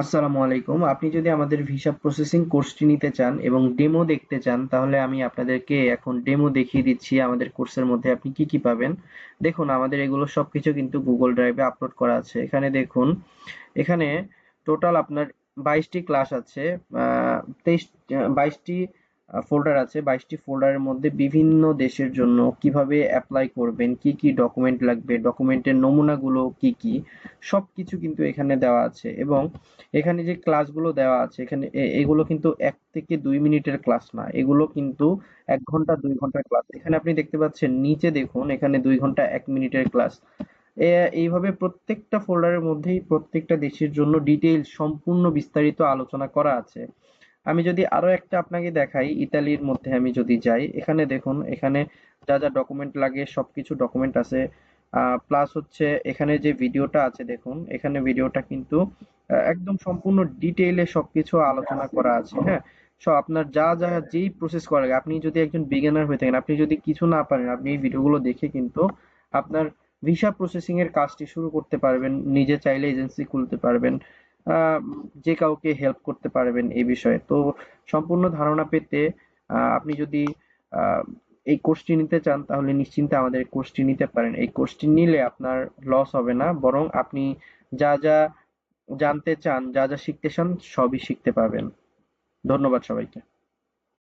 আসসালামু আলাইকুম। আপনি যদি আমাদের ভিসা প্রসেসিং কোর্সটি নিতে চান এবং ডেমো দেখতে চান, তাহলে আমি আপনাদেরকে এখন ডেমো দেখিয়ে দিচ্ছি আমাদের কোর্সের মধ্যে আপনি কি কি পাবেন। দেখুন, আমাদের এগুলো সবকিছু কিন্তু গুগল ড্রাইভে আপলোড করা আছে। এখানে দেখুন, এখানে টোটাল আপনার 22টি ক্লাস আছে। 22টি ফোল্ডার আছে। 22টি ফোল্ডারের মধ্যে বিভিন্ন দেশের জন্য কিভাবে অ্যাপ্লাই করবেন, কি কি ডকুমেন্ট লাগবে, ডকুমেন্টের নমুনাগুলো কি কি, সবকিছু কিন্তু এখানে দেওয়া আছে। এবং এখানে যে ক্লাসগুলো দেওয়া আছে, এখানে এগুলো কিন্তু 1 থেকে 2 মিনিটের ক্লাস না, এগুলো কিন্তু 1 ঘন্টা 2 ঘন্টার ক্লাস। এখানে আপনি দেখতে পাচ্ছেন, নিচে দেখুন, এখানে 2 ঘন্টা 1 মিনিটের ক্লাস। এইভাবে প্রত্যেকটা ফোল্ডারের মধ্যেই প্রত্যেকটা দেশের জন্য ডিটেইলস সম্পূর্ণ বিস্তারিত আলোচনা করা আছে। আমি যদি আরো একটা আপনাকে দেখাই, ইতালির মধ্যে আমি যদি যাই, এখানে দেখুন, এখানে যা যা ডকুমেন্ট লাগে সবকিছু ডকুমেন্ট আছে। প্লাস হচ্ছে এখানে যে ভিডিওটা আছে, দেখুন এখানে ভিডিওটা কিন্তু একদম সম্পূর্ণ ডিটেইলে সবকিছু আলোচনা করা আছে। হ্যাঁ, সো আপনার যা যা যেই প্রসেস করা লাগে, আপনি যদি একজন বিগিনার হয়ে থাকেন, আপনি যদি কিছু না পারেন, আপনি এই ভিডিওগুলো দেখে কিন্তু আপনার ভিসা প্রসেসিং এর কাজটি শুরু করতে পারবেন। নিজে চাইলে এজেন্সি খুলতে পারবেন। আহ, যে কাউকে হেল্প করতে পারবেন এই বিষয়ে। তো সম্পূর্ণ ধারণা পেতে আপনি যদি আহ, এই কোর্সটি নিতে চান, তাহলে নিশ্চিন্তে আমাদের কোর্সটি নিতে পারেন। এই কোর্সটি নিলে আপনার লস হবে না, বরং আপনি যা যা জানতে চান, যা যা শিখতে চান, সবই শিখতে পারবেন। ধন্যবাদ সবাইকে।